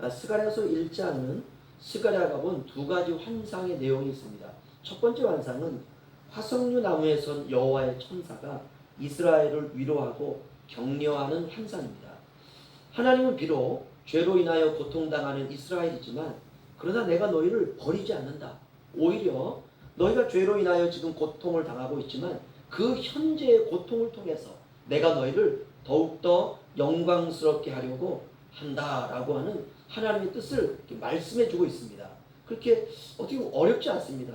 스가랴서 1장은 스가랴가 본 두 가지 환상의 내용이 있습니다. 첫 번째 환상은 화석류 나무에 선 여호와의 천사가 이스라엘을 위로하고 격려하는 환상입니다. 하나님은 비록 죄로 인하여 고통당하는 이스라엘이지만 그러나 내가 너희를 버리지 않는다. 오히려 너희가 죄로 인하여 지금 고통을 당하고 있지만 그 현재의 고통을 통해서 내가 너희를 더욱더 영광스럽게 하려고 한다라고 하는 하나님의 뜻을 말씀해 주고 있습니다. 그렇게 어떻게 어렵지 않습니다.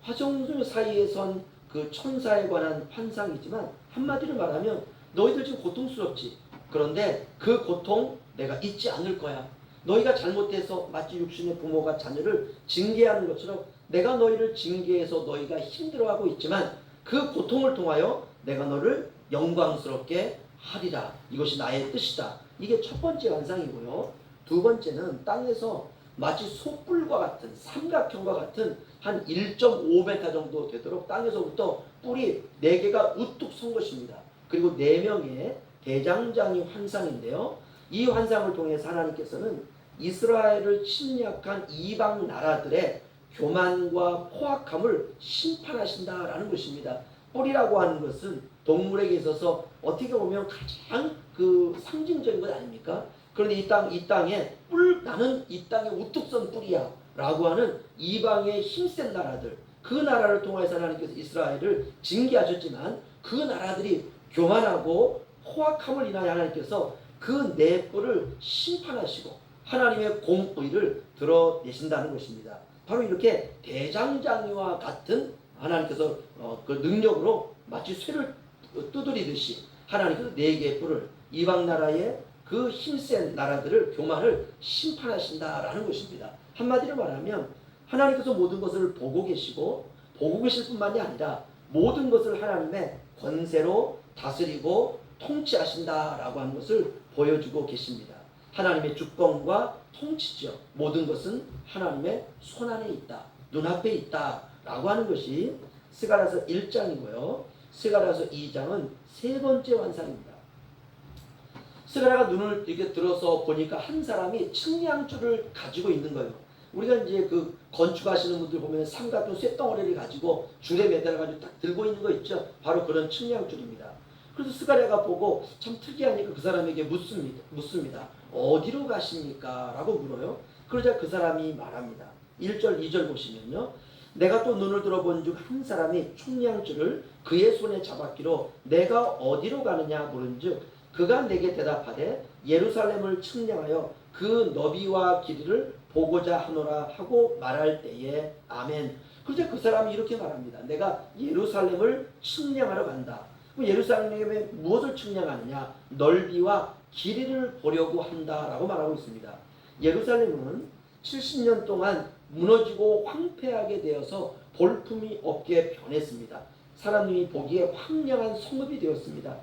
화성류 사이에 선 그 천사에 관한 환상이지만 한마디로 말하면 너희들 지금 고통스럽지. 그런데 그 고통 내가 잊지 않을 거야. 너희가 잘못해서 마치 육신의 부모가 자녀를 징계하는 것처럼 내가 너희를 징계해서 너희가 힘들어하고 있지만 그 고통을 통하여 내가 너를 영광스럽게 하리라. 이것이 나의 뜻이다. 이게 첫 번째 환상이고요. 두 번째는 땅에서 마치 솥불과 같은 삼각형과 같은 한 1.5m 정도 되도록 땅에서부터 뿔이 4개가 우뚝 선 것입니다. 그리고 4명의 대장장이 환상인데요. 이 환상을 통해서 하나님께서는 이스라엘을 침략한 이방 나라들의 교만과 포악함을 심판하신다라는 것입니다. 뿔이라고 하는 것은 동물에게 있어서 어떻게 보면 가장 상징적인 것 아닙니까? 그런데 이 땅에 나는 이 땅에 우뚝 선 뿔이야 라고 하는 이방의 힘센 나라들, 그 나라를 통해서 하나님께서 이스라엘을 징계하셨지만 그 나라들이 교만하고 포악함을 인하여 하나님께서 그 네 뿔을 심판하시고 하나님의 공의를 드러내신다는 것입니다. 바로 이렇게 대장장이와 같은 하나님께서 그 능력으로 마치 쇠를 두드리듯이 하나님께서 4개의 뿔을 이방 나라의 그 힘센 나라들을 교만을 심판하신다라는 것입니다. 한마디로 말하면 하나님께서 모든 것을 보고 계시고 보고 계실 뿐만이 아니라 모든 것을 하나님의 권세로 다스리고 통치하신다라고 하는 것을 보여주고 계십니다. 하나님의 주권과 통치죠. 모든 것은 하나님의 손안에 있다. 눈앞에 있다라고 하는 것이 스가랴서 1장이고요. 스가랴서 2장은 세 번째 환상입니다. 스가랴가 눈을 이렇게 들어서 보니까 한 사람이 측량줄을 가지고 있는 거예요. 우리가 이제 그 건축하시는 분들 보면 산 같은 쇳덩어리를 가지고 줄에 매달아가지고 딱 들고 있는 거 있죠. 바로 그런 측량줄입니다. 그래서 스가랴가 보고 참 특이하니까 그 사람에게 묻습니다. 어디로 가십니까? 라고 물어요. 그러자 그 사람이 말합니다. 1절 2절 보시면요. 내가 또 눈을 들어본 중 한 사람이 측량줄을 그의 손에 잡았기로 내가 어디로 가느냐 물은즉 그가 내게 대답하되 예루살렘을 측량하여 그 너비와 길이를 보고자 하노라 하고 말할 때에 아멘. 그러자 그 사람이 이렇게 말합니다. 내가 예루살렘을 측량하러 간다. 그럼 예루살렘에 무엇을 측량하느냐? 넓이와 길이를 보려고 한다라고 말하고 있습니다. 예루살렘은 70년 동안 무너지고 황폐하게 되어서 볼품이 없게 변했습니다. 사람들이 보기에 황량한 성읍이 되었습니다.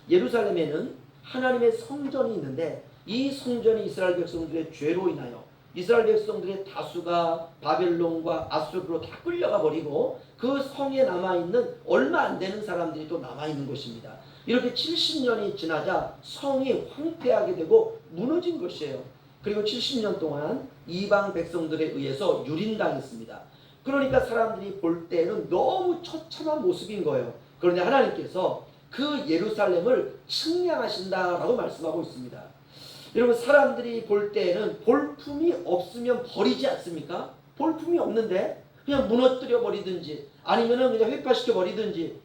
예루살렘에는 하나님의 성전이 있는데 이 성전이 이스라엘 백성들의 죄로 인하여 이스라엘 백성들의 다수가 바벨론과 아수르로 다 끌려가 버리고 그 성에 남아있는 얼마 안 되는 사람들이 또 남아있는 것입니다. 이렇게 70년이 지나자 성이 황폐하게 되고 무너진 것이에요. 그리고 70년 동안 이방 백성들에 의해서 유린당했습니다. 그러니까 사람들이 볼 때는 너무 처참한 모습인 거예요. 그런데 하나님께서 그 예루살렘을 측량하신다라고 말씀하고 있습니다. 여러분 사람들이 볼 때에는 볼품이 없으면 버리지 않습니까? 볼품이 없는데 그냥 무너뜨려 버리든지 아니면은 그냥 회파시켜 버리든지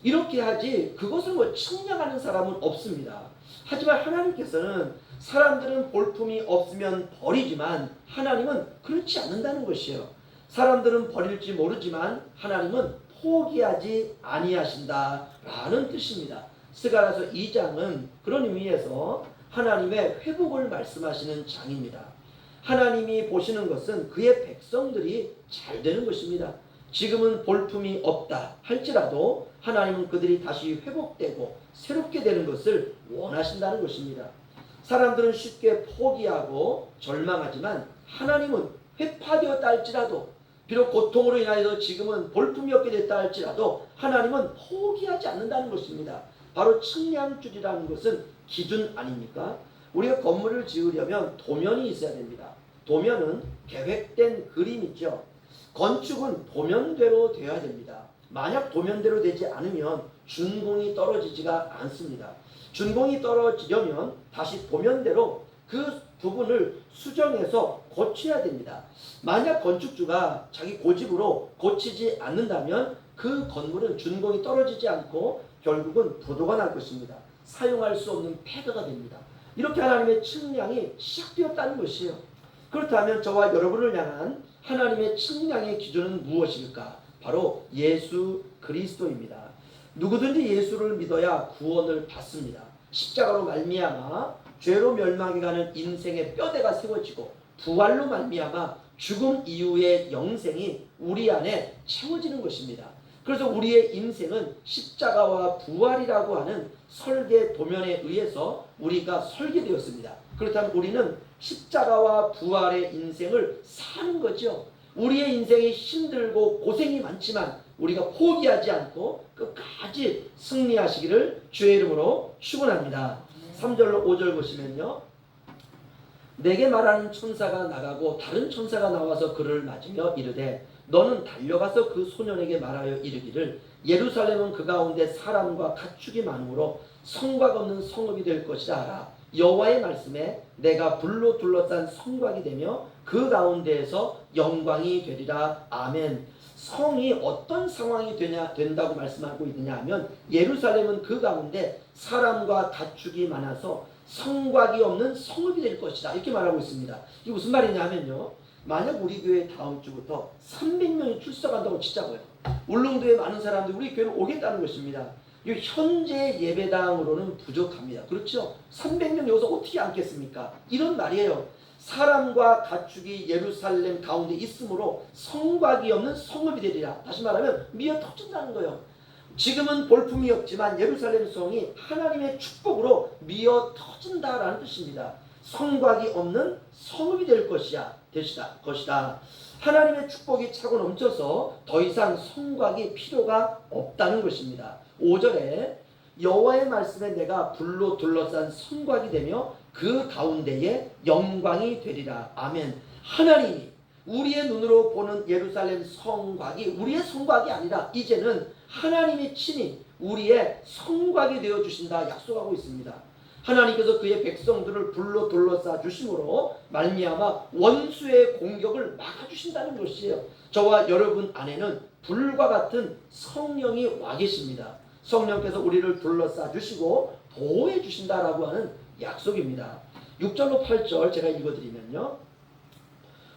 이렇게 하지 그것을 뭐 측량하는 사람은 없습니다. 하지만 하나님께서는 사람들은 볼품이 없으면 버리지만 하나님은 그렇지 않는다는 것이에요. 사람들은 버릴지 모르지만 하나님은 포기하지 아니하신다라는 뜻입니다. 스가랴서 2장은 그런 의미에서 하나님의 회복을 말씀하시는 장입니다. 하나님이 보시는 것은 그의 백성들이 잘 되는 것입니다. 지금은 볼품이 없다 할지라도 하나님은 그들이 다시 회복되고 새롭게 되는 것을 원하신다는 것입니다. 사람들은 쉽게 포기하고 절망하지만 하나님은 회파되었다 할지라도 비록 고통으로 인하여서 지금은 볼품이 없게 됐다 할지라도 하나님은 포기하지 않는다는 것입니다. 바로 측량줄이라는 것은 기준 아닙니까? 우리가 건물을 지으려면 도면이 있어야 됩니다. 도면은 계획된 그림이죠. 건축은 도면대로 되어야 됩니다. 만약 도면대로 되지 않으면 준공이 떨어지지가 않습니다. 준공이 떨어지려면 다시 도면대로 그 부분을 수정해서 고쳐야 됩니다. 만약 건축주가 자기 고집으로 고치지 않는다면 그 건물은 준공이 떨어지지 않고 결국은 부도가 날 것입니다. 사용할 수 없는 폐허가 됩니다. 이렇게 하나님의 측량이 시작되었다는 것이에요. 그렇다면 저와 여러분을 향한 하나님의 측량의 기준은 무엇일까? 바로 예수 그리스도입니다. 누구든지 예수를 믿어야 구원을 받습니다. 십자가로 말미암아 죄로 멸망해 가는 인생의 뼈대가 세워지고 부활로 말미암아 죽음 이후의 영생이 우리 안에 채워지는 것입니다. 그래서 우리의 인생은 십자가와 부활이라고 하는 설계 도면에 의해서 우리가 설계되었습니다. 그렇다면 우리는 십자가와 부활의 인생을 사는 거죠. 우리의 인생이 힘들고 고생이 많지만 우리가 포기하지 않고 끝까지 승리하시기를 주의 이름으로 축원합니다. 3절로 5절 보시면요. 내게 말하는 천사가 나가고 다른 천사가 나와서 그를 맞으며 이르되 너는 달려가서 그 소년에게 말하여 이르기를 예루살렘은 그 가운데 사람과 가축이 많으므로 성곽 없는 성읍이 될 것이라 하라. 여호와의 말씀에 내가 불로 둘러싼 성곽이 되며 그 가운데에서 영광이 되리라. 아멘. 성이 어떤 상황이 된다고 말씀하고 있느냐 하면 예루살렘은 그 가운데 사람과 가축이 많아서 성곽이 없는 성읍이 될 것이다. 이렇게 말하고 있습니다. 이게 무슨 말이냐 하면요. 만약 우리 교회 다음 주부터 300명이 출석한다고 치자고요. 울릉도에 많은 사람들이 우리 교회로 오겠다는 것입니다. 이 현재 예배당으로는 부족합니다. 그렇죠? 300명 여기서 어떻게 앉겠습니까? 이런 말이에요. 사람과 가축이 예루살렘 가운데 있으므로 성곽이 없는 성읍이 되리라. 다시 말하면 미어 터진다는 거예요. 지금은 볼품이 없지만 예루살렘 성이 하나님의 축복으로 미어 터진다라는 뜻입니다. 성곽이 없는 성읍이 될 것이다. 하나님의 축복이 차고 넘쳐서 더 이상 성곽이 필요가 없다는 것입니다. 5절에 여호와의 말씀에 내가 불로 둘러싼 성곽이 되며 그 가운데에 영광이 되리라. 아멘. 하나님이 우리의 눈으로 보는 예루살렘 성곽이 우리의 성곽이 아니라 이제는 하나님이 친히 우리의 성곽이 되어 주신다 약속하고 있습니다. 하나님께서 그의 백성들을 불로 둘러싸 주심으로 말미암아 원수의 공격을 막아주신다는 것이에요. 저와 여러분 안에는 불과 같은 성령이 와 계십니다. 성령께서 우리를 둘러싸 주시고 보호해 주신다라고 하는 약속입니다. 6절로 8절 제가 읽어드리면요.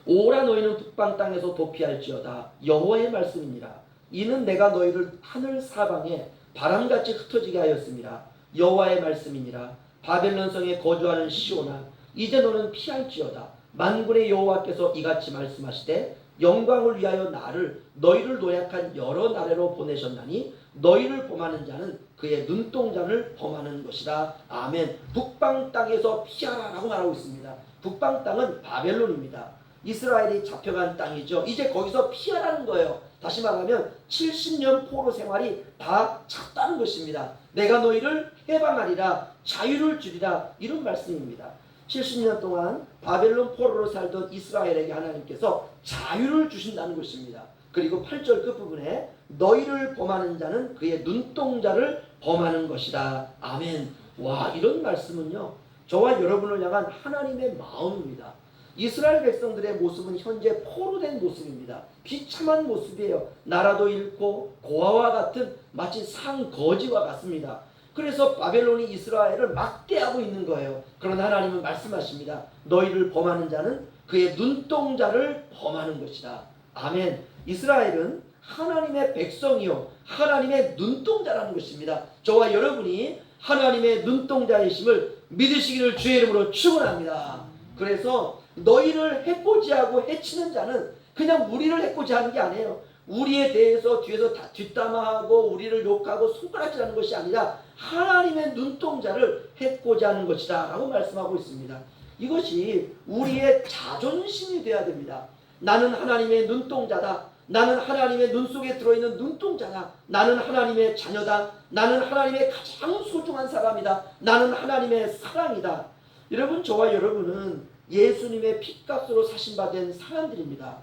오라 너희는 북방 땅에서 도피할지어다. 여호와의 말씀이니라. 이는 내가 너희를 하늘 사방에 바람같이 흩어지게 하였습니다. 여호와의 말씀이니라. 바벨론 성에 거주하는 시온아 이제 너는 피할지어다. 만군의 여호와께서 이같이 말씀하시되 영광을 위하여 나를 너희를 노약한 여러 나라로 보내셨나니 너희를 범하는 자는 그의 눈동자를 범하는 것이다. 아멘. 북방 땅에서 피하라라고 말하고 있습니다. 북방 땅은 바벨론입니다. 이스라엘이 잡혀간 땅이죠. 이제 거기서 피하라는 거예요. 다시 말하면 70년 포로 생활이 다 찼다는 것입니다. 내가 너희를 해방하리라, 자유를 주리라, 이런 말씀입니다. 70년 동안 바벨론 포로로 살던 이스라엘에게 하나님께서 자유를 주신다는 것입니다. 그리고 8절 끝부분에 너희를 범하는 자는 그의 눈동자를 범하는 것이다. 아멘. 와, 이런 말씀은요, 저와 여러분을 향한 하나님의 마음입니다. 이스라엘 백성들의 모습은 현재 포로된 모습입니다. 비참한 모습이에요. 나라도 잃고 고아와 같은 마치 상거지와 같습니다. 그래서 바벨론이 이스라엘을 막대하고 있는 거예요. 그러나 하나님은 말씀하십니다. 너희를 범하는 자는 그의 눈동자를 범하는 것이다. 아멘. 이스라엘은 하나님의 백성이요 하나님의 눈동자라는 것입니다. 저와 여러분이 하나님의 눈동자이심을 믿으시기를 주의 이름으로 축원합니다. 그래서 너희를 해코지하고 해치는 자는 그냥 우리를 해코지하는 게 아니에요. 우리에 대해서 뒤에서 다 뒷담화하고 우리를 욕하고 손가락질하는 것이 아니라 하나님의 눈동자를 해코지하는 것이다 라고 말씀하고 있습니다. 이것이 우리의 자존심이 되어야 됩니다. 나는 하나님의 눈동자다. 나는 하나님의 눈 속에 들어있는 눈동자다. 나는 하나님의 자녀다. 나는 하나님의 가장 소중한 사람이다. 나는 하나님의 사랑이다. 여러분, 저와 여러분은 예수님의 핏값으로 사신받은 사람들입니다.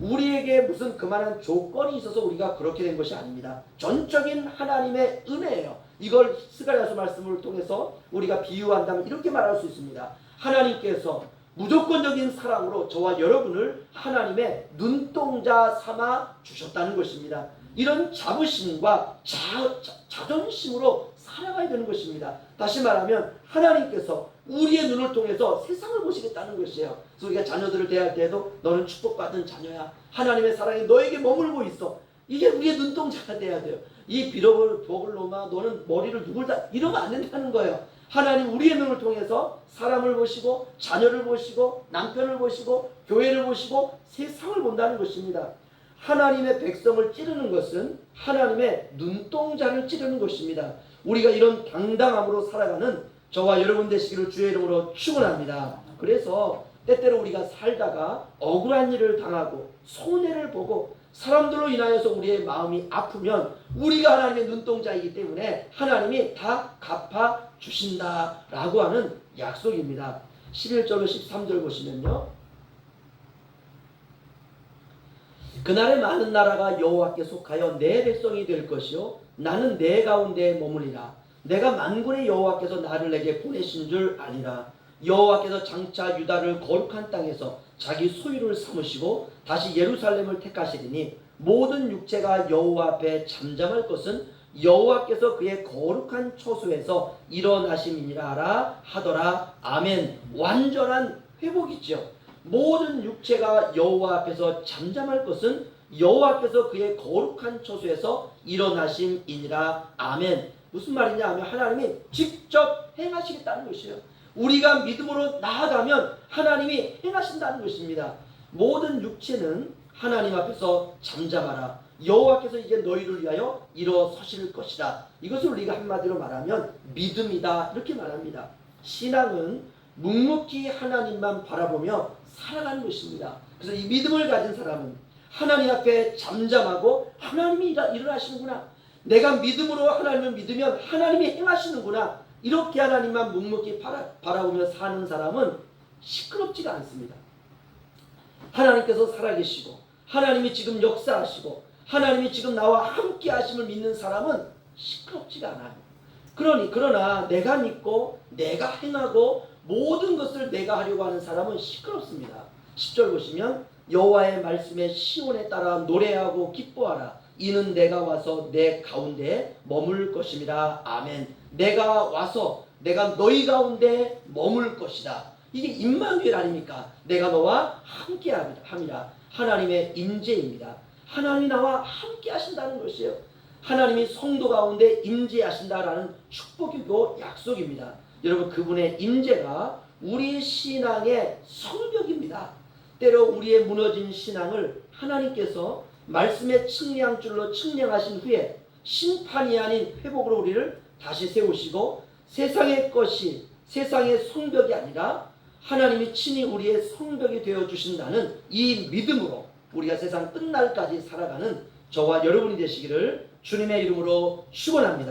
우리에게 무슨 그만한 조건이 있어서 우리가 그렇게 된 것이 아닙니다. 전적인 하나님의 은혜예요. 이걸 스가랴서 말씀을 통해서 우리가 비유한다면 이렇게 말할 수 있습니다. 하나님께서 무조건적인 사랑으로 저와 여러분을 하나님의 눈동자 삼아 주셨다는 것입니다. 이런 자부심과 자존심으로 살아가야 되는 것입니다. 다시 말하면 하나님께서 우리의 눈을 통해서 세상을 보시겠다는 것이에요. 그래서 우리가 자녀들을 대할 때에도 너는 축복받은 자녀야. 하나님의 사랑이 너에게 머물고 있어. 이게 우리의 눈동자가 돼야 돼요. 이 빌어볼 복을 놓아 너는 머리를 누굴다 이러면 안 된다는 거예요. 하나님 우리의 눈을 통해서 사람을 보시고 자녀를 보시고 남편을 보시고 교회를 보시고 세상을 본다는 것입니다. 하나님의 백성을 찌르는 것은 하나님의 눈동자를 찌르는 것입니다. 우리가 이런 당당함으로 살아가는 저와 여러분 되시기를 주의 이름으로 축원합니다. 그래서 때때로 우리가 살다가 억울한 일을 당하고 손해를 보고 사람들로 인하여서 우리의 마음이 아프면 우리가 하나님의 눈동자이기 때문에 하나님이 다 갚아주신다라고 하는 약속입니다. 11절로 13절 보시면요. 그날에 많은 나라가 여호와께 속하여 내 백성이 될 것이요 나는 내 가운데 머물리라. 내가 만군의 여호와께서 나를 내게 보내신 줄 아니라. 여호와께서 장차 유다를 거룩한 땅에서 자기 소유를 삼으시고 다시 예루살렘을 택하시리니 모든 육체가 여호와 앞에 잠잠할 것은 여호와께서 그의 거룩한 처소에서 일어나심이니라 하더라. 아멘. 완전한 회복이죠. 모든 육체가 여호와 앞에서 잠잠할 것은 여호와께서 그의 거룩한 처소에서 일어나심이니라. 아멘. 무슨 말이냐 하면 하나님이 직접 행하시겠다는 것이에요. 우리가 믿음으로 나아가면 하나님이 행하신다는 것입니다. 모든 육체는 하나님 앞에서 잠잠하라. 여호와께서 이제 너희를 위하여 일어서실 것이다. 이것을 우리가 한마디로 말하면 믿음이다 이렇게 말합니다. 신앙은 묵묵히 하나님만 바라보며 살아가는 것입니다. 그래서 이 믿음을 가진 사람은 하나님 앞에 잠잠하고 하나님이 일어나시는구나. 내가 믿음으로 하나님을 믿으면 하나님이 행하시는구나. 이렇게 하나님만 묵묵히 바라보며 사는 사람은 시끄럽지가 않습니다. 하나님께서 살아계시고 하나님이 지금 역사하시고 하나님이 지금 나와 함께 하심을 믿는 사람은 시끄럽지가 않아요. 그러나 내가 믿고 내가 행하고 모든 것을 내가 하려고 하는 사람은 시끄럽습니다. 10절 보시면 여호와의 말씀에 시온에 따라 노래하고 기뻐하라. 이는 내가 와서 내 가운데 머물 것입니다. 아멘. 내가 와서 내가 너희 가운데 머물 것이다. 이게 임마누엘 아닙니까? 내가 너와 함께 함이라. 하나님의 임재입니다. 하나님이 나와 함께 하신다는 것이에요. 하나님이 성도 가운데 임재하신다라는 축복이고 약속입니다. 여러분, 그분의 임재가 우리의 신앙의 성벽입니다. 때로 우리의 무너진 신앙을 하나님께서 말씀의 측량줄로 측량하신 후에 심판이 아닌 회복으로 우리를 다시 세우시고 세상의 것이 세상의 성벽이 아니라 하나님이 친히 우리의 성벽이 되어주신다는 이 믿음으로 우리가 세상 끝날까지 살아가는 저와 여러분이 되시기를 주님의 이름으로 축원합니다.